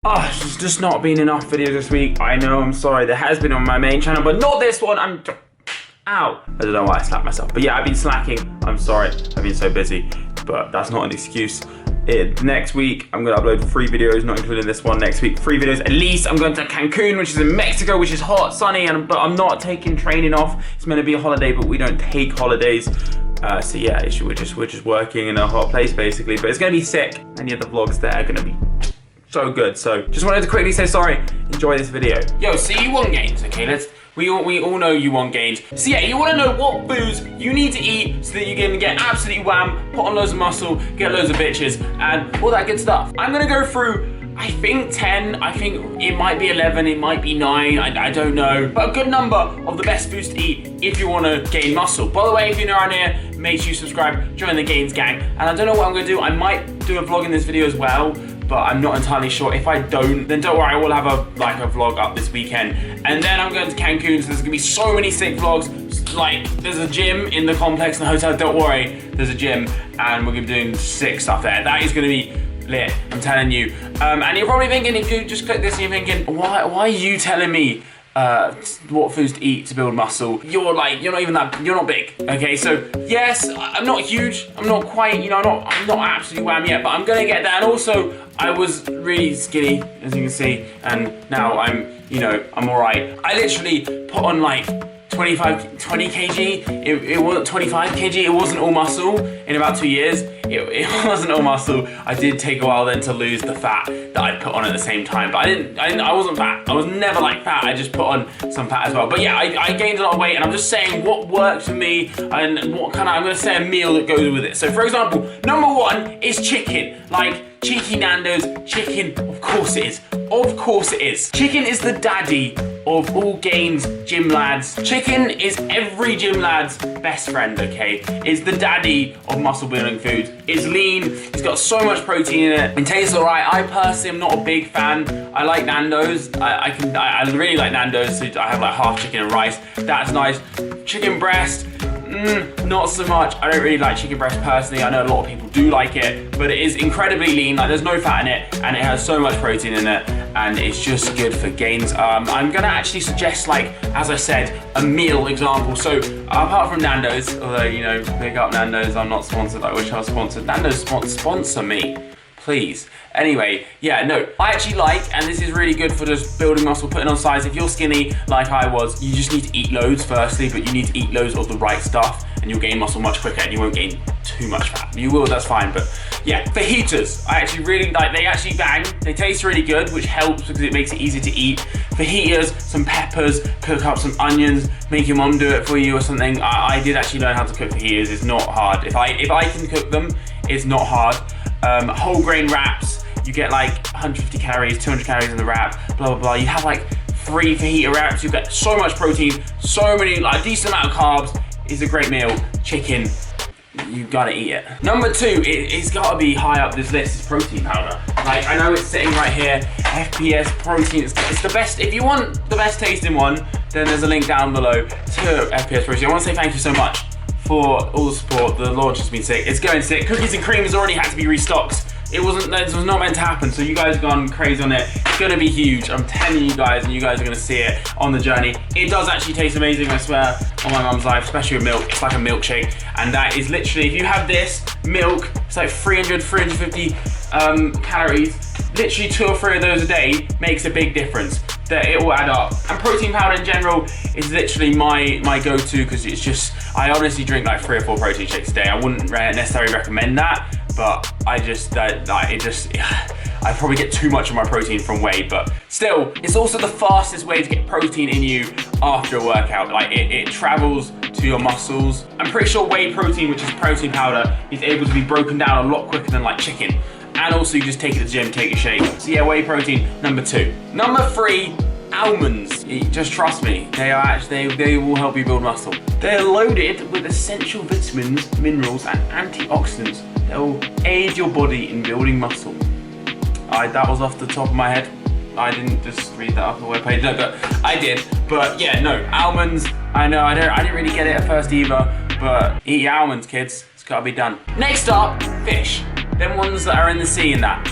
Oh, there's just not been enough videos this week. I know, I'm sorry. There has been on my main channel, but not this one. Ow. I don't know why I slapped myself. But yeah, I've been slacking. I'm sorry. I've been so busy. But that's not an excuse. Next week, I'm going to upload 3 videos, not including this one. Next week, 3 videos at least. I'm going to Cancun, which is in Mexico, which is hot, sunny, but I'm not taking training off. It's meant to be a holiday, but we don't take holidays. So yeah, we're just working in a hot place, basically. But it's going to be sick. And yeah, the vlogs there are going to be so good. So just wanted to quickly say sorry. Enjoy this video. Yo, so you want gains, okay? We all know you want gains. So yeah, you want to know what foods you need to eat so that you can get absolutely wham, put on loads of muscle, get loads of bitches, and all that good stuff. I'm gonna go through, I think 10, I think it might be 11, it might be 9, I don't know. But a good number of the best foods to eat if you want to gain muscle. By the way, if you're new around here, make sure you subscribe, join the Gains gang. And I don't know what I'm gonna do. I might do a vlog in this video as well, but I'm not entirely sure. If I don't, then don't worry, I will have a vlog up this weekend. And then I'm going to Cancun, so there's gonna be so many sick vlogs. Like, there's a gym in the complex in the hotel, don't worry, there's a gym, and we're gonna be doing sick stuff there. That is gonna be lit, I'm telling you. And you're probably thinking, if you just click this and you're thinking, why are you telling me what foods to eat to build muscle? You're not big, okay? So yes, I'm not huge, I'm not quite, I'm not absolutely wham yet, but I'm gonna get there. And also, I was really skinny, as you can see, and now I'm all right. I literally put on like 20 kg, it wasn't 25 kg, it wasn't all muscle in about 2 years. It wasn't all muscle. I did take a while then to lose the fat that I'd put on at the same time, but I wasn't fat. I was never like fat, I just put on some fat as well. But yeah, I gained a lot of weight, and I'm just saying what works for me and what I'm gonna say a meal that goes with it. So for example, number 1 is chicken. Like cheeky Nando's chicken, of course it is. Of course it is. Chicken is the daddy of all Gains gym lads. Chicken is every gym lad's best friend, okay? It's the daddy of muscle building food. It's lean, it's got so much protein in it. It tastes alright. I personally am not a big fan. I like Nando's. I really like Nando's, so I have like half chicken and rice. That's nice. Chicken breast, not so much. I don't really like chicken breast personally. I know a lot of people do like it, but it is incredibly lean. Like, there's no fat in it, and it has so much protein in it, and it's just good for gains. I'm gonna actually suggest, like, as I said, a meal example. So apart from Nando's, although, pick up Nando's, I'm not sponsored. I wish I was sponsored. Nando's sponsor me, please. Anyway, yeah, no, I actually like, and this is really good for just building muscle, putting on size. If you're skinny like I was, you just need to eat loads firstly, but you need to eat loads of the right stuff, and you'll gain muscle much quicker, and you won't gain too much fat. You will, that's fine, but yeah. Fajitas, I actually really like. They actually bang. They taste really good, which helps because it makes it easy to eat. Fajitas, some peppers, cook up some onions, make your mom do it for you or something. I did actually learn how to cook fajitas. It's not hard. If I can cook them, it's not hard. Whole grain wraps, you get like 150 calories, 200 calories in the wrap, blah, blah, blah. You have like 3 fajita wraps, you get so much protein, so many, like a decent amount of carbs. It's a great meal. Chicken, you gotta eat it. Number 2, it's gotta be high up this list, is protein powder. Like, I know it's sitting right here, FPS protein, it's the best. If you want the best tasting one, then there's a link down below to FPS protein. I wanna say thank you so much for all the support. The launch has been sick. It's going sick. Cookies and cream has already had to be restocked. This was not meant to happen, so you guys have gone crazy on it. It's gonna be huge. I'm telling you guys, and you guys are gonna see it on the journey. It does actually taste amazing, I swear, on my mum's life, especially with milk. It's like a milkshake, and that is literally, if you have this milk, it's like 350 calories. Literally 2 or 3 of those a day makes a big difference. That it will add up. And protein powder in general is literally my go-to, because it's just, I honestly drink like 3 or 4 protein shakes a day. I wouldn't necessarily recommend that, but I probably get too much of my protein from whey, but still, it's also the fastest way to get protein in you after a workout. Like, it travels to your muscles. I'm pretty sure whey protein, which is protein powder, is able to be broken down a lot quicker than like chicken. And also, you just take it to the gym, take a shake. So yeah, whey protein, number 2. Number 3, almonds. Just trust me, they will help you build muscle. They're loaded with essential vitamins, minerals, and antioxidants that will aid your body in building muscle. That was off the top of my head. I didn't just read that off the webpage, no, but I did. But yeah, no, almonds, I know, I didn't really get it at first either, but eat your almonds, kids. It's gotta be done. Next up, fish. Them ones that are in the sea and that.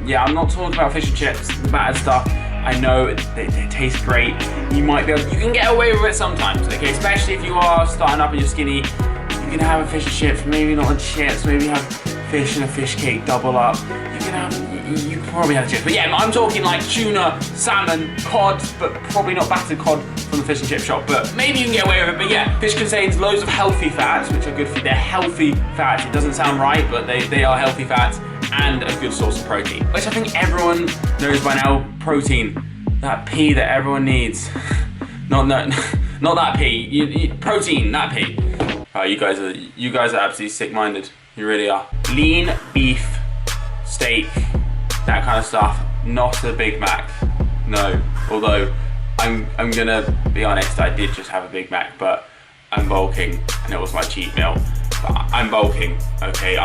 yeah, I'm not talking about fish and chips, the bad stuff. I know they taste great. You can get away with it sometimes, okay? Especially if you are starting up and you're skinny. You can have a fish and chips, maybe not a chips, maybe have fish and a fish cake double up. You can probably have chips. But yeah, I'm talking like tuna, salmon, cod, but probably not battered cod from the fish and chip shop. But maybe you can get away with it. But yeah, fish contains loads of healthy fats, which are good for you. They're healthy fats. It doesn't sound right, but they are healthy fats. And a good source of protein, which I think everyone knows by now. Protein, that P that everyone needs. not that P. Protein, that P. Oh, you guys are absolutely sick-minded. You really are. Lean beef, steak, that kind of stuff. Not a Big Mac. No. Although I'm gonna be honest, I did just have a Big Mac, but I'm bulking, and it was my cheat meal. But I'm bulking. Okay,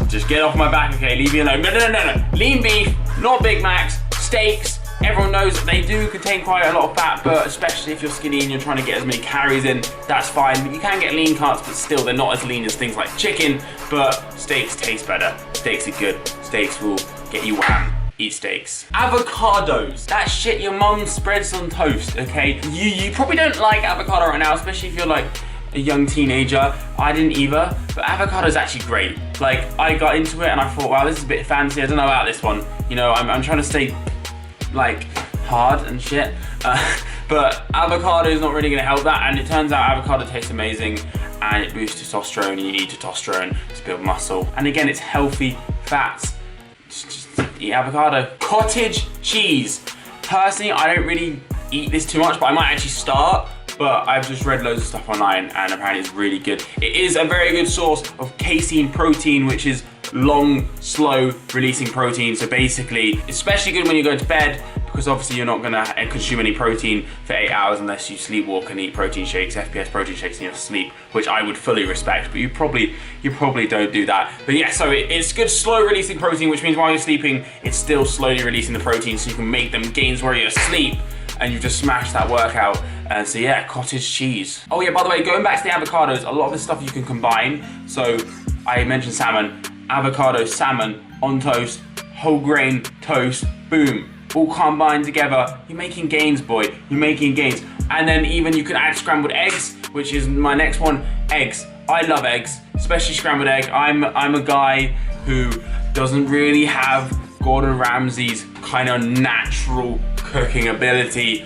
Just get off my back, okay? Leave me alone. No. Lean beef, not Big Macs, steaks. Everyone knows that they do contain quite a lot of fat, but especially if you're skinny and you're trying to get as many calories in, that's fine. You can get lean cuts, but still they're not as lean as things like chicken, but steaks taste better. Steaks are good. Steaks will get you wham. Eat steaks. Avocados. That shit your mum spreads on toast, okay? You probably don't like avocado right now, especially if you're like a young teenager. I didn't either, but avocado is actually great. Like, I got into it and I thought, wow, this is a bit fancy. I don't know about this one. You know, I'm trying to stay like hard and shit. But avocado is not really gonna help that, and it turns out avocado tastes amazing and it boosts testosterone, and you need testosterone to build muscle. And again, it's healthy fats. Just eat avocado. Cottage cheese. Personally, I don't really eat this too much, but I might actually start. But I've just read loads of stuff online and apparently it's really good. It is a very good source of casein protein, which is long, slow releasing protein. So basically, especially good when you go to bed, because obviously you're not gonna consume any protein for 8 hours unless you sleepwalk and eat protein shakes, FPS protein shakes in your sleep, which I would fully respect, but you probably don't do that. But yeah, so it's good slow releasing protein, which means while you're sleeping, it's still slowly releasing the protein so you can make them gains while you're asleep, and you've just smashed that workout. So yeah, cottage cheese. Oh yeah, by the way, going back to the avocados, a lot of this stuff you can combine. So I mentioned salmon, avocado, salmon on toast, whole grain toast, boom. All combined together, you're making gains, boy. You're making gains. And then even you can add scrambled eggs, which is my next one, eggs. I love eggs, especially scrambled egg. I'm a guy who doesn't really have Gordon Ramsay's kind of natural cooking ability.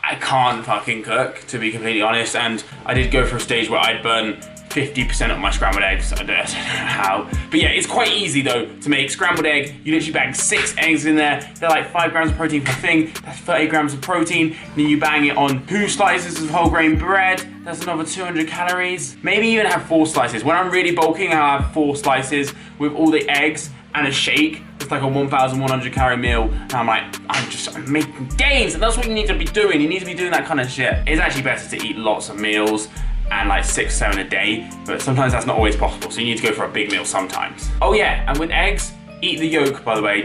I can't fucking cook, to be completely honest, and I did go for a stage where I'd burn 50% of my scrambled eggs. I don't know how. But yeah, it's quite easy though to make scrambled egg. You literally bang 6 eggs in there. They're like 5 grams of protein per thing. That's 30 grams of protein. Then you bang it on 2 slices of whole grain bread. That's another 200 calories. Maybe even have 4 slices. When I'm really bulking, I'll have 4 slices with all the eggs and a shake. It's like a 1,100 calorie meal. And I'm making gains. And that's what you need to be doing. You need to be doing that kind of shit. It's actually better to eat lots of meals and like 6, 7 a day, but sometimes that's not always possible, so you need to go for a big meal sometimes. Oh yeah, and with eggs, eat the yolk, by the way.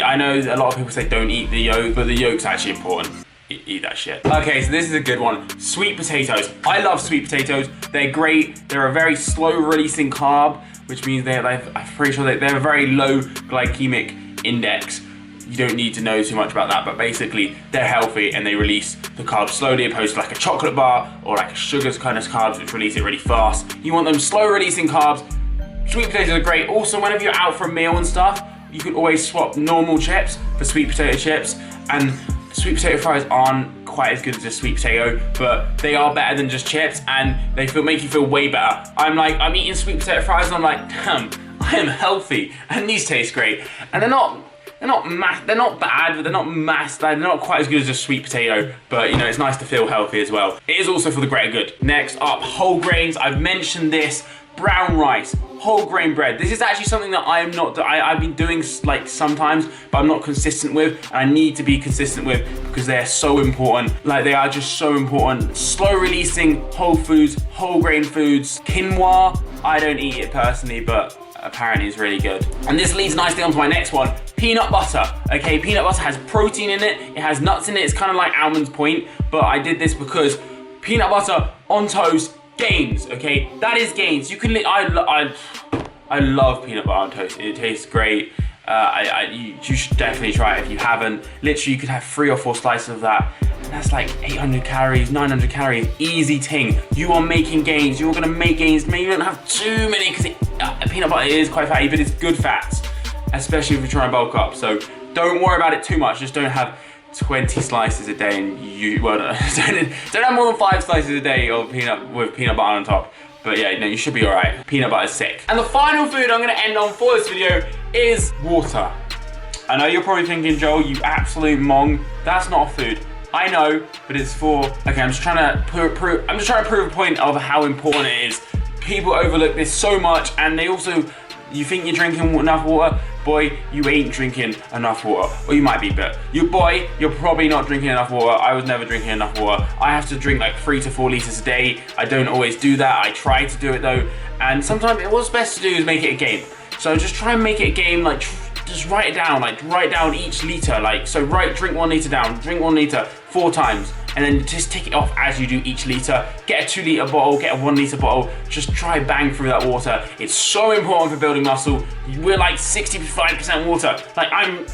I know a lot of people say don't eat the yolk, but the yolk's actually important. Eat that shit. Okay, so this is a good one. Sweet potatoes. I love sweet potatoes. They're great. They're a very slow releasing carb, which means I'm pretty sure they're a very low glycemic index. You don't need to know too much about that, but basically they're healthy and they release the carbs slowly, opposed to like a chocolate bar or like a sugars kind of carbs, which release it really fast. You want them slow releasing carbs. Sweet potatoes are great. Also, whenever you're out for a meal and stuff, you can always swap normal chips for sweet potato chips, and sweet potato fries aren't quite as good as a sweet potato, but they are better than just chips, and they make you feel way better. I'm eating sweet potato fries and I'm like, damn, I am healthy, and these taste great. And they're not bad, but they're not quite as good as a sweet potato, but you know, it's nice to feel healthy as well. It is also for the greater good. Next up, whole grains. I've mentioned this. Brown rice, whole grain bread. This is actually something that I've been doing like sometimes, but I'm not consistent with, and I need to be consistent with because they're so important. Like, they are just so important. Slow releasing whole foods, whole grain foods. Quinoa, I don't eat it personally, but apparently it's really good. And this leads nicely onto my next one, peanut butter. Okay, peanut butter has protein in it, it has nuts in it, it's kind of like Almond's Point, but I did this because peanut butter on toast, gains, okay? That is gains. You can, I love peanut butter on toast. It tastes great. You should definitely try it if you haven't. Literally, you could have 3 or 4 slices of that, and that's like 800 calories, 900 calories, easy ting. You are making gains. You're gonna make gains. Maybe you don't have too many because peanut butter is quite fatty, but it's good fats, especially if you're trying to bulk up. So don't worry about it too much. Just don't have 20 slices a day, and don't have more than 5 slices a day of peanut butter on top. But yeah, no, you should be all right. Peanut butter is sick. And the final food I'm gonna end on for this video is water. I know you're probably thinking, Joel, you absolute mong. That's not a food. I know, but it's for, okay, I'm just trying to prove a point of how important it is. People overlook this so much, and they also, you think you're drinking enough water? Boy, you ain't drinking enough water. Or you might be, but you're probably not drinking enough water. I was never drinking enough water. I have to drink like 3 to 4 liters a day. I don't always do that. I try to do it though. And sometimes what's best to do is make it a game. So just try and make it a game, like just write it down, like write down each liter. Like, so drink 1 liter down, drink 1 liter 4 times. And then just tick it off as you do each liter. Get a 2 liter bottle, get a 1 liter bottle. Just try bang through that water. It's so important for building muscle. We're like 65% water. Like I'm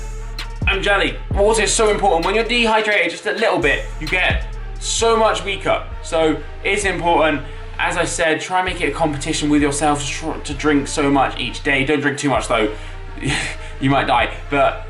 jelly. Water is so important. When you're dehydrated just a little bit, you get so much weaker. So it's important. As I said, try and make it a competition with yourself to drink so much each day. Don't drink too much though. You might die. But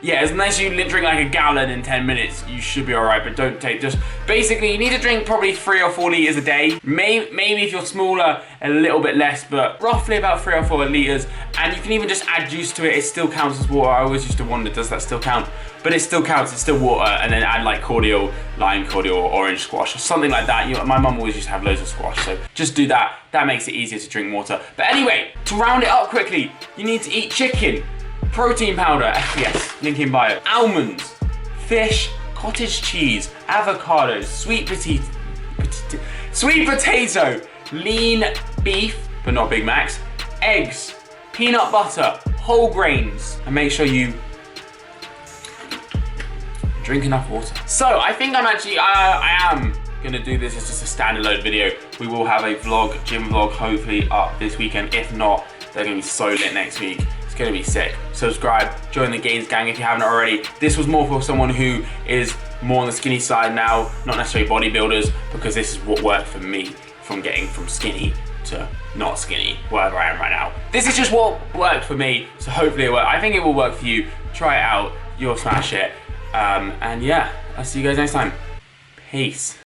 yeah, unless you drink like a gallon in 10 minutes, you should be all right, but don't take, just basically you need to drink probably 3 or 4 liters a day. Maybe if you're smaller, a little bit less, but roughly about 3 or 4 liters. And you can even just add juice to it. It still counts as water. I always used to wonder, does that still count? But it still counts, it's still water. And then add like cordial, lime cordial, or orange squash, or something like that. My mum always used to have loads of squash, so just do that. That makes it easier to drink water. But anyway, to round it up quickly, you need to eat chicken, protein powder, yes, link in bio, almonds, fish, cottage cheese, avocados, sweet potato, lean beef, but not Big Macs, eggs, peanut butter, whole grains, and make sure you drink enough water. So I think I am gonna do this as just a standalone video. We will have a vlog, gym vlog, hopefully up this weekend. If not, they're gonna be so lit next week. It's gonna be sick. Subscribe, join the Gains gang if you haven't already. This was more for someone who is more on the skinny side now, not necessarily bodybuilders, because this is what worked for me from getting from skinny to not skinny, wherever I am right now. This is just what worked for me, so hopefully it worked. I think it will work for you. Try it out, you'll smash it. And yeah, I'll see you guys next time. Peace.